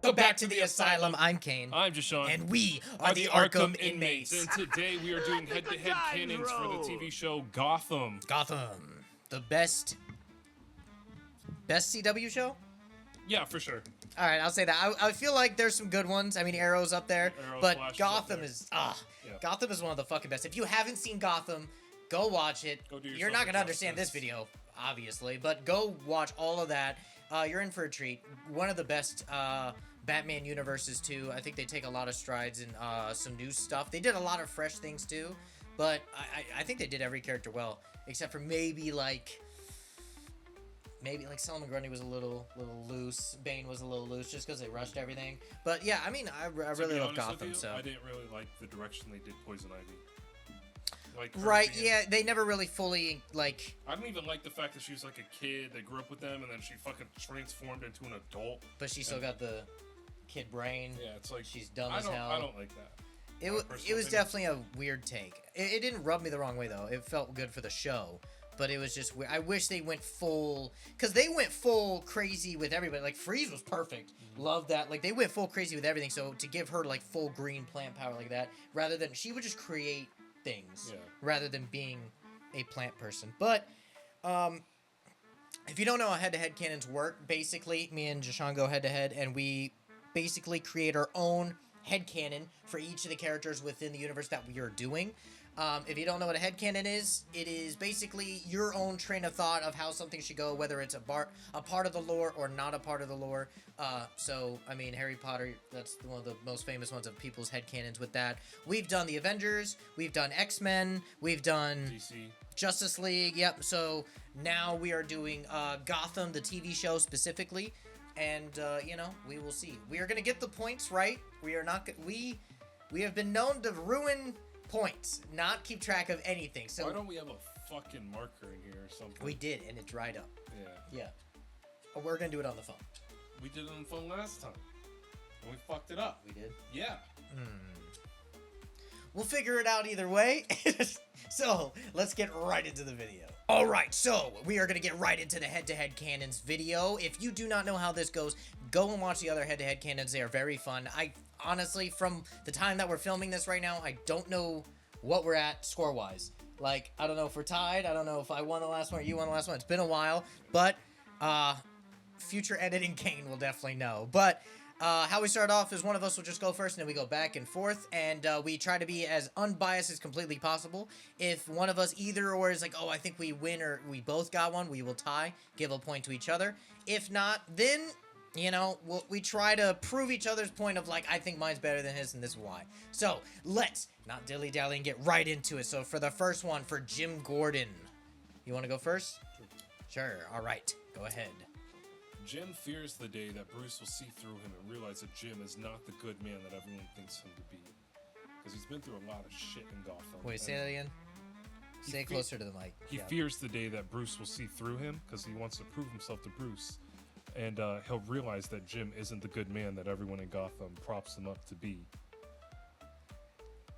Welcome back to the Asylum. I'm Kane. I'm JASEAN. And we are the Arkham Inmates. And today we are doing head-to-head canons for the TV show Gotham. Gotham. The best CW show? Yeah, for sure. Alright, I'll say that. I feel like there's some good ones. I mean, Arrow's up there. But Gotham is... Gotham is one of the fucking best. If you haven't seen Gotham, go watch it. You're not going to understand this video, obviously. But go watch all of that. You're in for a treat. One of the best... Batman universes too. I think they take a lot of strides in some new stuff. They did a lot of fresh things too, but I think they did every character well, except for maybe like Solomon Grundy was a little loose. Bane was a little loose just because they rushed everything. But yeah, I mean, I really love Gotham. So I didn't really like the direction they did Poison Ivy. Like yeah, they never really fully like. I didn't even like the fact that she was like a kid. They grew up with them, and then she fucking transformed into an adult. But she still got the kid brain. Yeah, it's like she's dumb as hell. I don't like that. It was definitely a weird take. It didn't rub me the wrong way though. It felt good for the show, but it was just weird. I wish they went full, because they went full crazy with everybody. Like Freeze was perfect. Love that. Like they went full crazy with everything. So to give her like full green plant power like that, rather than she would just create things rather than being a plant person. But if you don't know how head-to-head canons work, basically me and JASEAN go head-to-head and we basically create our own headcanon for each of the characters within the universe that we are doing. If you don't know what a headcanon is, it is basically your own train of thought of how something should go, whether it's a part of the lore or not a part of the lore. So, I mean, Harry Potter, that's one of the most famous ones of people's headcanons with that. We've done the Avengers, we've done X-Men, we've done DC. Justice League, yep. So now we are doing Gotham, the TV show specifically. And, you know, we will see. We are going to get the points right. We are not... We have been known to ruin points, not keep track of anything. So why don't we have a fucking marker in here or something? We did, and it dried up. Yeah. Yeah. But we're going to do it on the phone. We did it on the phone last time. And we fucked it up. We did? Yeah. We'll figure it out either way. So, let's get right into the video. Alright, so we are going to get right into the head-to-head canons video. If you do not know how this goes, go and watch the other head-to-head canons. They are very fun. I honestly, from the time that we're filming this right now, I don't know what we're at score-wise. Like, I don't know if we're tied. I don't know if I won the last one or you won the last one. It's been a while, but future editing Kane will definitely know. But how we start off is one of us will just go first, and then we go back and forth, and we try to be as unbiased as completely possible. If one of us either or is like, oh, I think we win, or we both got one, we will tie, give a point to each other. If not, then, you know, we try to prove each other's point of, like, I think mine's better than his, and this is why. So, let's not dilly-dally and get right into it. So, for the first one, for Jim Gordon. You want to go first? Sure. All right. Go ahead. Jim fears the day that Bruce will see through him and realize that Jim is not the good man that everyone thinks him to be. Because he's been through a lot of shit in Gotham. Wait, say that again? Say it closer to the mic. He fears the day that Bruce will see through him because he wants to prove himself to Bruce. And he'll realize that Jim isn't the good man that everyone in Gotham props him up to be.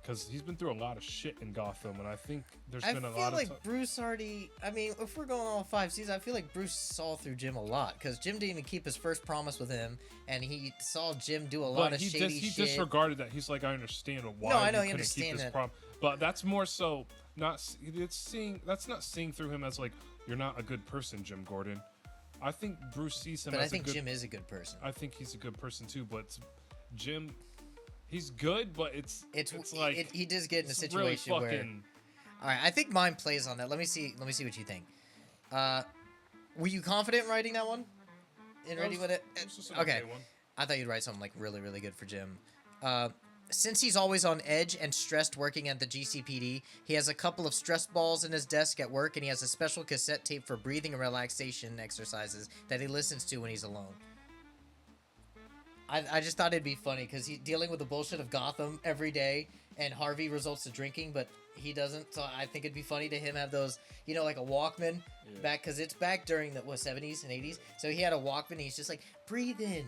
Because he's been through a lot of shit in Gotham, and I think there's been a lot of... I feel like Bruce already... I mean, if we're going all 5 seasons, I feel like Bruce saw through Jim a lot. Because Jim didn't even keep his first promise with him, and he saw Jim do a lot of shady shit. He disregarded that. He's like, I understand why no, I know, he couldn't keep his promise. But that's more so... That's not seeing through him as like, you're not a good person, Jim Gordon. I think Bruce sees him as a good... But I think Jim is a good person. I think he's a good person, too, but Jim... He's good, but it's like he does get in a situation really where. All right, I think mine plays on that. Let me see what you think. Were you confident in writing that one? Ready with it? Okay. I thought you'd write something like really, really good for Jim. Since he's always on edge and stressed working at the GCPD, he has a couple of stress balls in his desk at work, and he has a special cassette tape for breathing and relaxation exercises that he listens to when he's alone. I just thought it'd be funny because he's dealing with the bullshit of Gotham every day, and Harvey results to drinking, but he doesn't. So I think it'd be funny to him have those, you know, like a Walkman back, because it's back during the 70s and 80s. So he had a Walkman, and he's just like, breathe in,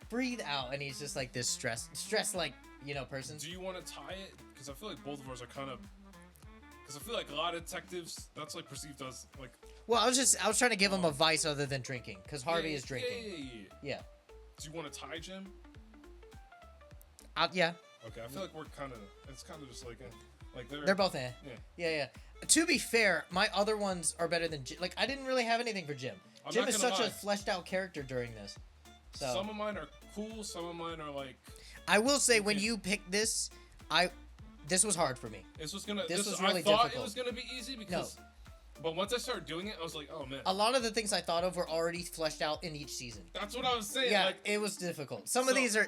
breathe out, and he's just like this stress like, you know, person. Do you want to tie it? Because I feel like both of ours are kind of. Because I feel like a lot of detectives, that's like perceived as like. Well, I was trying to give him a vice other than drinking, because Harvey is drinking. Yeah. Do you want to tie Jim? Yeah. Okay, I feel like we're kind of. It's kind of just like They're both Yeah. Yeah. To be fair, my other ones are better than Jim. Like, I didn't really have anything for Jim. Jim is such a fleshed out character during this. So some of mine are cool. Some of mine are like. I will say when you picked this, this was hard for me. This was really I thought difficult. it was gonna be easy because. No. But once I started doing it, I was like, oh man. A lot of the things I thought of were already fleshed out in each season. That's what I was saying. Yeah, like, it was difficult. Some of these are.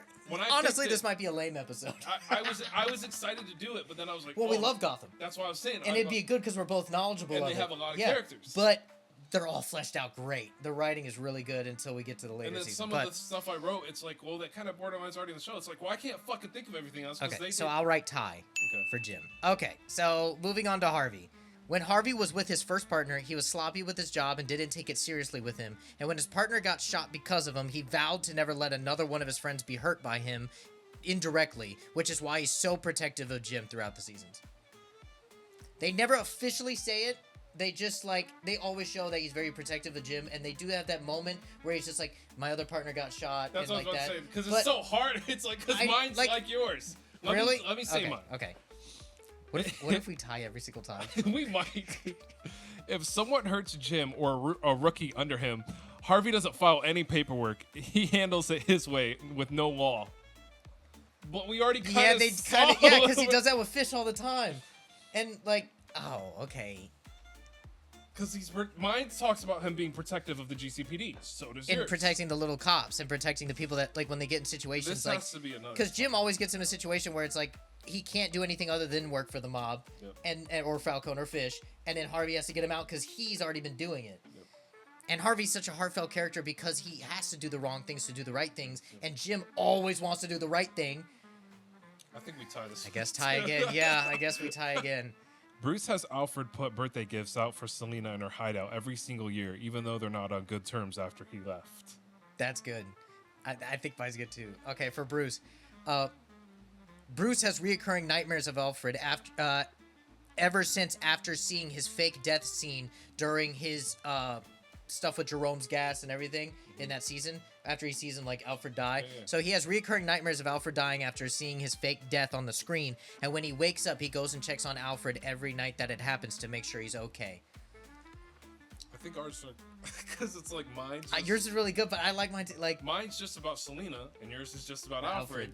Honestly, this might be a lame episode. I was excited to do it, but then I was like, well, we love Gotham. That's what I was saying. And it'd be good because we're both knowledgeable and of they it. have a lot of characters. But they're all fleshed out great. The writing is really good until we get to the later seasons. And then some of the stuff I wrote, it's like, well, that kind of borderline's already in the show. It's like, well, I can't fucking think of everything else. Okay, so I'll write Ty for Jim. Okay, so moving on to Harvey. When Harvey was with his first partner, he was sloppy with his job and didn't take it seriously with him. And when his partner got shot because of him, he vowed to never let another one of his friends be hurt by him indirectly, which is why he's so protective of Jim throughout the seasons. They never officially say it. They just, like, they always show that he's very protective of Jim, and they do have that moment where he's just like, my other partner got shot. That's and what like I was about to say, because it's so hard. It's like, because mine's like yours. Let me say mine. Okay. What if we tie every single time? We might. If someone hurts Jim or a rookie under him, Harvey doesn't file any paperwork. He handles it his way with no law. But we already kind of because he does that with Fish all the time. And like, oh, okay. Because mine talks about him being protective of the GCPD. So does yours. And protecting the little cops and protecting the people that, like, when they get in situations, this has to be another. Because Jim always gets in a situation where it's like he can't do anything other than work for the mob, and or Falcone or Fish, and then Harvey has to get him out because he's already been doing it. Yep. And Harvey's such a heartfelt character because he has to do the wrong things to do the right things, and Jim always wants to do the right thing. I think we tie this. I guess tie again. Yeah, I guess we tie again. Bruce has Alfred put birthday gifts out for Selena in her hideout every single year, even though they're not on good terms after he left. That's good. I think mine's good too. Okay, for Bruce. Bruce has reoccurring nightmares of Alfred ever since after seeing his fake death scene during his stuff with Jerome's gas and everything in that season. After he sees him, like, Alfred die. Yeah. So he has reoccurring nightmares of Alfred dying after seeing his fake death on the screen. And when he wakes up, he goes and checks on Alfred every night that it happens to make sure he's okay. I think ours are... Because it's like mine. Yours is really good, but I like mine too. Like, mine's just about Selena, and yours is just about Alfred.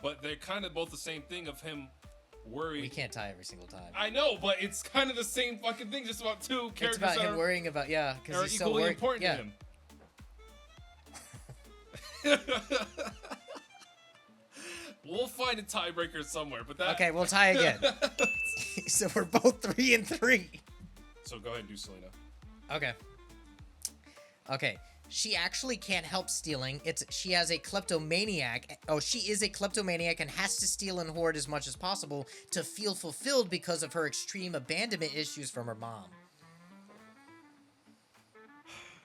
But they're kind of both the same thing of him worried. We can't tie every single time. I know, but it's kind of the same fucking thing, just about two characters. It's about him worrying about, because he's equally so worried. Important to him. We'll find a tiebreaker somewhere, but that... Okay, we'll tie again. So we're both 3 and 3. So go ahead and do Selena. Okay. She actually can't help stealing. She has a kleptomaniac. Oh, she is a kleptomaniac and has to steal and hoard as much as possible to feel fulfilled because of her extreme abandonment issues from her mom.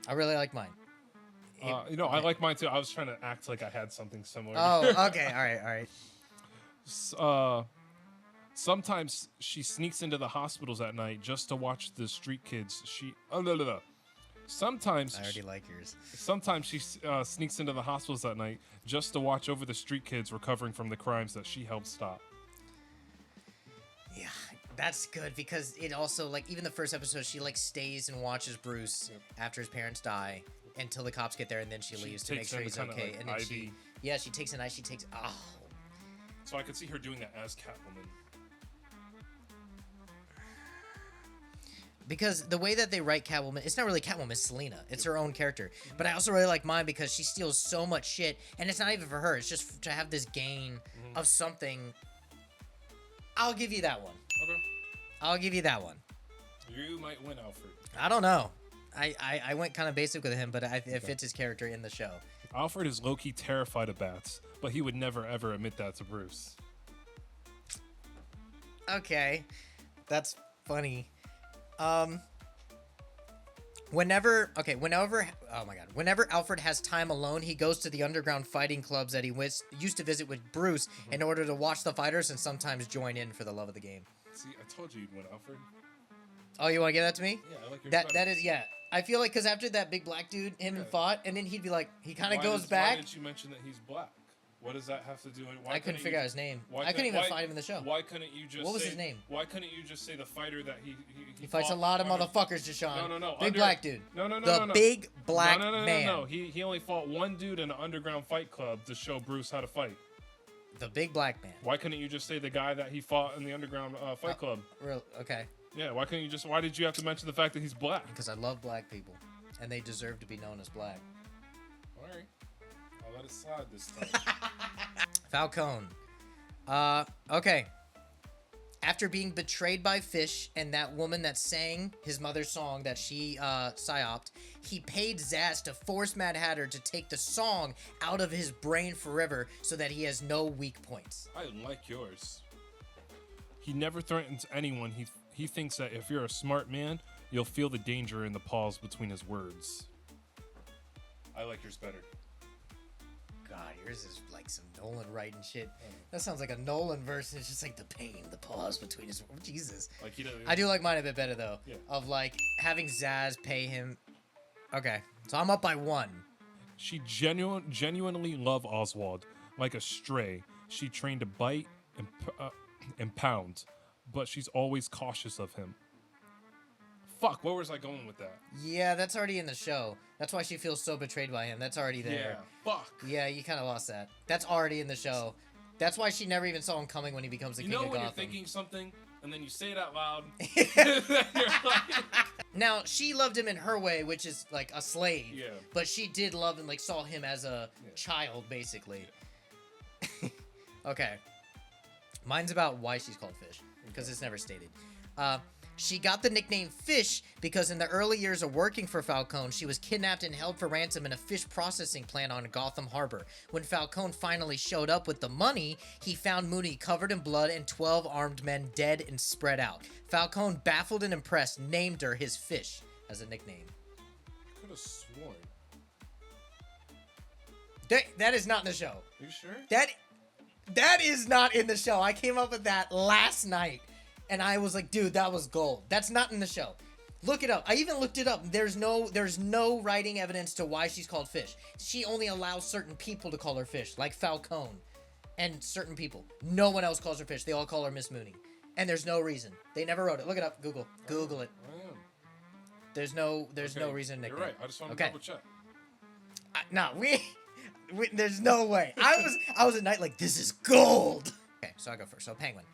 I really like mine. I like mine too. I was trying to act like I had something similar. Oh, okay. All right. Sometimes she sneaks into the hospitals at night just to watch the street kids. Sometimes I already like yours. Sometimes she sneaks into the hospitals at night just to watch over the street kids recovering from the crimes that she helped stop. Yeah, that's good because it also, like, even the first episode, she, like, stays and watches Bruce after his parents die until the cops get there, and then she leaves to make sure he's okay. Like, and then she takes an eye. So I could see her doing that as Catwoman. Because the way that they write Catwoman, it's not really Catwoman, it's Selena. It's her own character. But I also really like mine because she steals so much shit, and it's not even for her. It's just to have this gain of something. I'll give you that one. Okay. I'll give you that one. You might win, Alfred. I don't know. I went kind of basic with him, but it fits his character in the show. Alfred is low-key terrified of bats, but he would never, ever admit that to Bruce. Okay. That's funny. Whenever Alfred has time alone, he goes to the underground fighting clubs that he used to visit with Bruce in order to watch the fighters and sometimes join in for the love of the game. See, I told you you'd win, Alfred. Oh, you want to give that to me? Yeah, I like your that is, yeah. I feel like because after that big black dude, and fought, and then he'd be like, he kind of goes back. Why did you mention that he's black? What does that have to do? I couldn't figure out his name. I couldn't even find him in the show. Why couldn't you just? What was his name? Why couldn't you just say the fighter that he fights a lot of motherfuckers, Deshaun. No. Big black dude. No. The big black man. No. He only fought one dude in an underground fight club to show Bruce how to fight. The big black man. Why couldn't you just say the guy that he fought in the underground fight club? Real okay. Yeah. Why couldn't you just? Why did you have to mention the fact that he's black? Because I love black people, and they deserve to be known as black. All right. I'll let it slide this time. Falcone. Okay. After being betrayed by Fish and that woman that sang his mother's song that she psyoped, he paid Zaz to force Mad Hatter to take the song out of his brain forever so that he has no weak points. I like yours. He never threatens anyone. He thinks that if you're a smart man, you'll feel the danger in the pause between his words. I like yours better. God, yours is like some Nolan writing shit. That sounds like a Nolan verse. It's just like the pain, the pause between his... Jesus. Like I do like mine a bit better, though. Yeah. Of, like, having Zaz pay him... Okay. So I'm up by 1. She genuinely loved Oswald. Like a stray, she trained to bite and pound, but she's always cautious of him. Fuck, where was I going with that? Yeah, that's already in the show. That's why she feels so betrayed by him. That's already there. Yeah, fuck. Yeah, you kind of lost that. That's already in the show. That's why she never even saw him coming when he becomes the king of Gotham. You know when you're thinking something, and then you say it out loud, and then you're like... Now, she loved him in her way, which is, like, a slave. Yeah. But she did love and, like, saw him as a child, basically. Yeah. Okay. Mine's about why she's called Fish, because it's never stated. She got the nickname Fish because in the early years of working for Falcone, she was kidnapped and held for ransom in a fish processing plant on Gotham Harbor. When Falcone finally showed up with the money, he found Mooney covered in blood and 12 armed men dead and spread out. Falcone, baffled and impressed, named her his Fish as a nickname. I could have sworn. That is not in the show. Are you sure? That is not in the show. I came up with that last night. And I was like, dude, that was gold. That's not in the show. Look it up. I even looked it up. There's no writing evidence to why she's called Fish. She only allows certain people to call her Fish, like Falcone and certain people. No one else calls her Fish. They all call her Miss Mooney. And there's no reason. They never wrote it. Look it up. Google it. I am. There's no reason to You're right. I just want to double check. There's no way. I was at night like, this is gold. Okay, so I go first. So Penguin.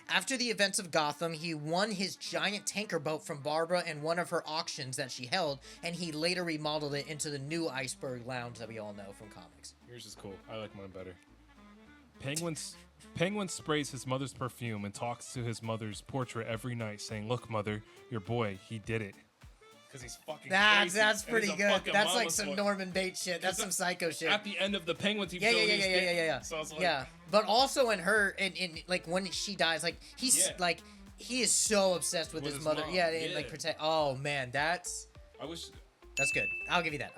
After the events of Gotham, he won his giant tanker boat from Barbara in one of her auctions that she held, and he later remodeled it into the new Iceberg Lounge that we all know from comics. Yours is cool. I like mine better. Penguin sprays his mother's perfume and talks to his mother's portrait every night, saying, "Look, mother, your boy, he did it." Because he's fucking crazy. That's pretty good. That's like some Norman Bates shit. That's some psycho shit. At the end of the Penguin team show, yeah. So I was like, yeah. But also in her, in like when she dies, like he's like he is so obsessed with his mother. Mom. Yeah, and like protect. Oh man, that's good. I'll give you that.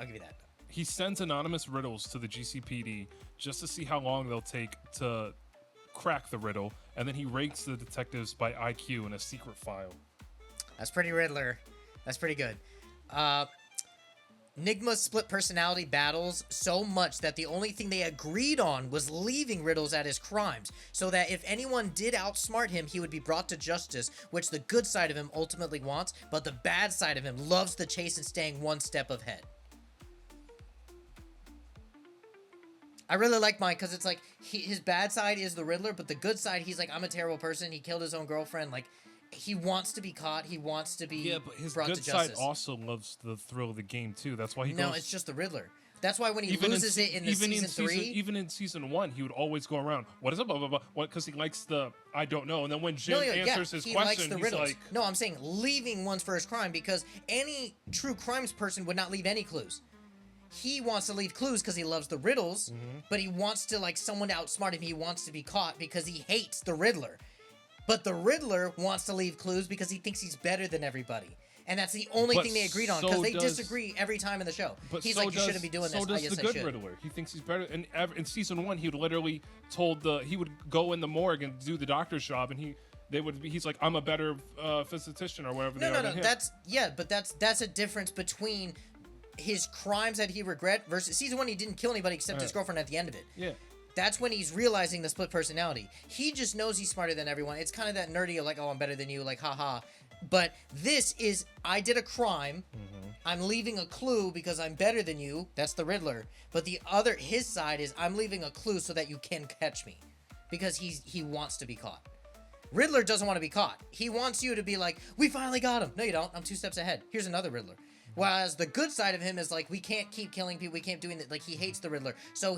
He sends anonymous riddles to the GCPD just to see how long they'll take to crack the riddle, and then he ranks the detectives by IQ in a secret file. That's pretty Riddler. That's pretty good. Nigma split personality battles so much that the only thing they agreed on was leaving Riddles at his crimes, so that if anyone did outsmart him, he would be brought to justice, which the good side of him ultimately wants, but the bad side of him loves the chase and staying one step ahead. I really like mine because it's like his bad side is the Riddler, but the good side, he's like, I'm a terrible person. He killed his own girlfriend. Like, he wants to be caught. He wants to be but his brought good to justice. side also loves the thrill of the game too. That's why he No, goes, it's just the Riddler. That's why when he loses it in the season 3... Even in season 1, he would always go around, what is it, blah, blah, blah, what? Because he likes the, I don't know. And then when Jim answers his question, he's riddles. like... No, I'm saying leaving one's first crime, because any true crimes person would not leave any clues. He wants to leave clues because he loves the riddles, but he wants to, like, someone to outsmart him. He wants to be caught because he hates the Riddler. But the Riddler wants to leave clues because he thinks he's better than everybody. And that's the only thing they agreed on, because they disagree every time in the show. He's like, you shouldn't be doing this. So does the good Riddler. He thinks he's better. And in season 1, he would literally he would go in the morgue and do the doctor's job, and he's like, I'm a better physician or whatever they are. No. That's a difference between his crimes that he regret versus season 1. He didn't kill anybody except his girlfriend at the end of it. Yeah. that's when he's realizing the split personality. He just knows he's smarter than everyone. It's kind of that nerdy of like, oh, I'm better than you, like, haha. But this is, I did a crime. I'm leaving a clue because I'm better than you. That's the Riddler. But his side is, I'm leaving a clue so that you can catch me. Because he wants to be caught. Riddler doesn't want to be caught. He wants you to be like, we finally got him. No, you don't. I'm 2 steps ahead. Here's another Riddler. Whereas the good side of him is like, we can't keep killing people. We can't doing that. Like, he hates the Riddler. So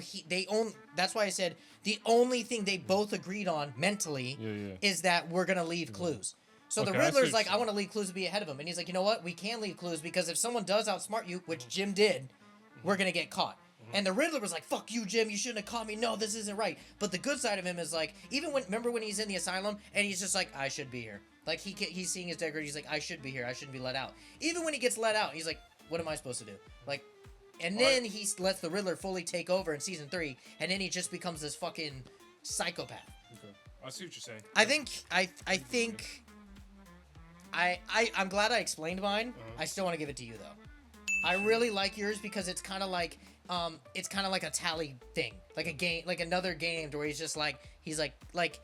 that's why I said the only thing they both agreed on mentally is that we're going to leave clues. So the Riddler's like, I want to leave clues to be ahead of him. And he's like, you know what? We can leave clues because if someone does outsmart you, which Jim did, we're going to get caught. And the Riddler was like, fuck you, Jim. You shouldn't have caught me. No, this isn't right. But the good side of him is like, remember when he's in the asylum and he's just like, I should be here. Like, he's seeing his dead girl. He's like, I should be here. I shouldn't be let out. Even when he gets let out, he's like, what am I supposed to do? Like, and then he lets the Riddler fully take over in season 3. And then he just becomes this fucking psychopath. Okay. I see what you're saying. I'm glad I explained mine. I still want to give it to you, though. I really like yours because it's kind of like a tally thing, like a game, like another game where he's like,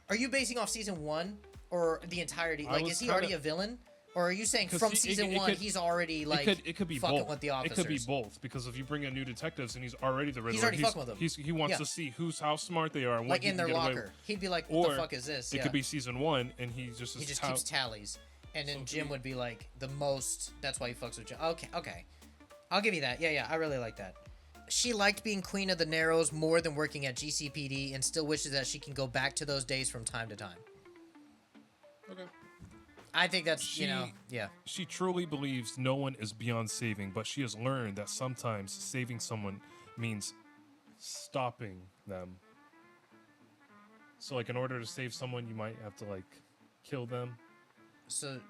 are you basing off season 1 or the entirety? Like, is he already a villain, or are you saying from season 1 he's already like it could be fucking both. with the officers? It could be both because if you bring in new detectives and he's already the Riddler, he's already fucking with them. He wants to see how smart they are, and what like in their locker. He'd be like, what the fuck is this? It could be season 1 and he just keeps tallies, and then Jim would be like the most. That's why he fucks with Jim. Okay. I'll give you that. Yeah, I really like that. She liked being Queen of the Narrows more than working at GCPD and still wishes that she can go back to those days from time to time. Okay. I think that's, She truly believes no one is beyond saving, but she has learned that sometimes saving someone means stopping them. So, like, in order to save someone, you might have to, like, kill them. So...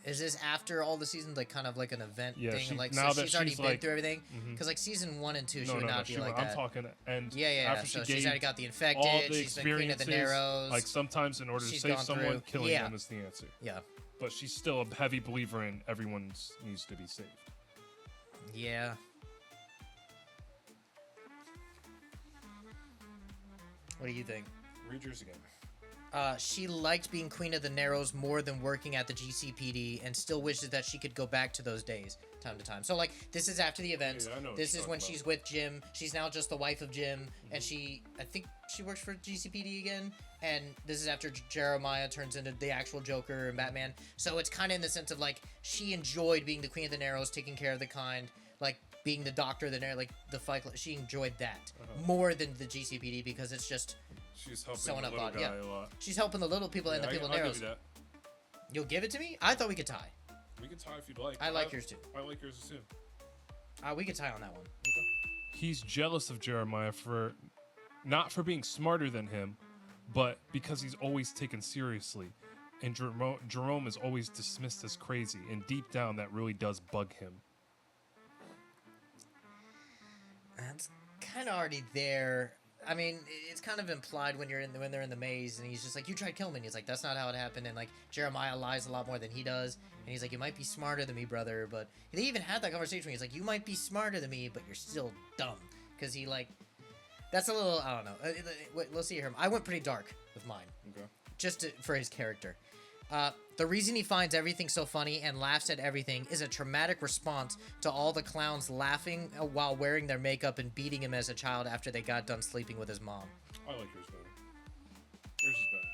is this after all the seasons, like kind of like an event thing? She's already been through everything? Because like season 1 and 2, she would not be like that. I'm talking, and after so she's already got the infected, all the she's been Queen of the Narrows. Like sometimes in order to save someone, killing them is the answer. Yeah. But she's still a heavy believer in everyone needs to be saved. Yeah. What do you think? Read yours again. She liked being Queen of the Narrows more than working at the GCPD and still wishes that she could go back to those days time to time. So, like, this is after the events. Yeah, I know this is when she's with Jim. She's now just the wife of Jim, and I think she works for GCPD again. And this is after Jeremiah turns into the actual Joker and Batman. So it's kind of in the sense of, like, she enjoyed being the Queen of the Narrows, taking care of the kind, like, being the doctor of the Narrows, like, the fight. She enjoyed that more than the GCPD because it's just... she's helping the little guy a lot. She's helping the little people and the people Narrows. I'll give you that. You'll give it to me? I thought we could tie. We can tie if you'd like. I like yours too. I like yours too. We could tie on that one. Okay. He's jealous of Jeremiah not for being smarter than him, but because he's always taken seriously. And Jerome is always dismissed as crazy, and deep down that really does bug him. That's kind of already there. I mean, it's kind of implied when they're in the maze, and he's just like, "You tried to kill me." And he's like, "That's not how it happened." And like Jeremiah lies a lot more than he does, and he's like, "You might be smarter than me, brother." But they even had that conversation where he's like, "You might be smarter than me, but you're still dumb," because he like, that's a little, I don't know. Let's see here. I went pretty dark with mine, just for his character. The reason he finds everything so funny and laughs at everything is a traumatic response to all the clowns laughing while wearing their makeup and beating him as a child after they got done sleeping with his mom. I like yours better. Yours is better.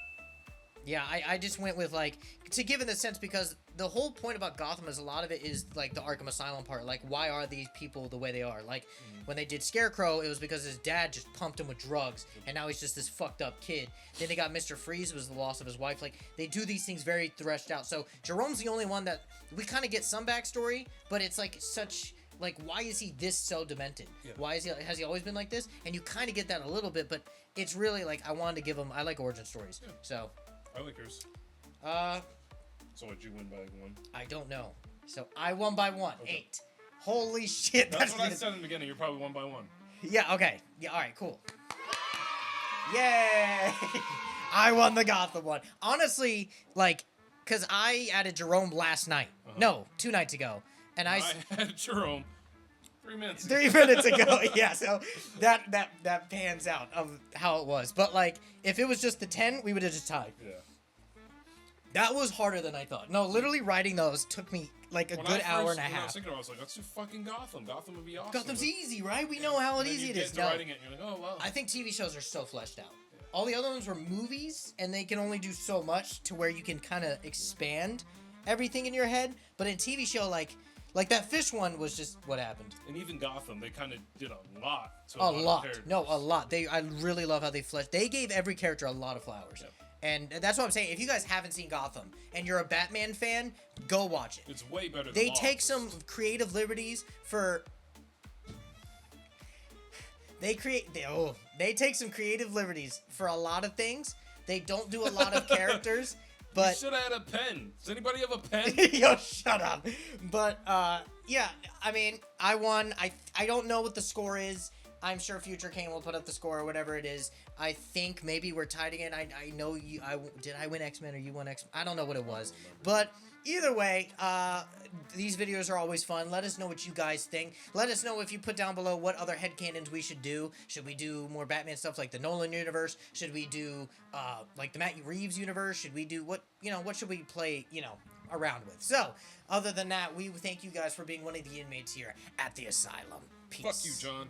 Yeah, I just went with, like, to give in the sense, because the whole point about Gotham is a lot of it is, like, the Arkham Asylum part. Like, why are these people the way they are? Like, when they did Scarecrow, it was because his dad just pumped him with drugs, and now he's just this fucked up kid. Then they got Mr. Freeze, was the loss of his wife. Like, they do these things very threshed out. So, Jerome's the only one that, we kind of get some backstory, but it's, like, such... Like, why is he this so demented? Yeah. Why is has he always been like this? And you kind of get that a little bit, but it's really, like, I wanted to give him... I like origin stories, so... I like yours. So did you win by 1? I don't know. So I won by 1. Okay. 8. Holy shit. That's what I said in the beginning. You're probably 1 by 1. Yeah, okay. Yeah, alright, cool. Yay! I won the Gotham one. Honestly, like, because I added Jerome last night. No, 2 nights ago. And I had Jerome 3 minutes. 3 minutes ago. Yeah, so that pans out of how it was. But like, if it was just the 10, we would have just tied. Yeah. That was harder than I thought. No, literally writing those took me like a good hour and a When I was half. thinking, I was like, let's do fucking Gotham. Gotham would be awesome. Gotham's easy, right? We know how easy it is. No. Writing it, and you're like, oh wow. I think TV shows are so fleshed out. Yeah. All the other ones were movies, and they can only do so much to where you can kind of expand everything in your head. But in TV show, like that fish one was just what happened. And even Gotham, they kind of did a lot. To a lot. Of No, a lot. I really love how they fleshed. They gave every character a lot of flowers. Yep. And that's what I'm saying. If you guys haven't seen Gotham and you're a Batman fan, go watch it. It's way better than They Lost. take some creative liberties for... They take some creative liberties for a lot of things. They don't do a lot of characters, but... You should have had a pen. Does anybody have a pen? Yo, shut up. But, yeah, I mean, I won. I don't know what the score is. I'm sure Future Kane will put up the score or whatever it is. I think maybe we're tied again. I know you. Did I win X-Men or you won X-Men? I don't know what it was. But either way, these videos are always fun. Let us know what you guys think. Let us know if you put down below what other headcanons we should do. Should we do more Batman stuff like the Nolan universe? Should we do like the Matt Reeves universe? Should we do what should we play, around with? So, other than that, we thank you guys for being one of the inmates here at the Asylum. Peace. Fuck you, John.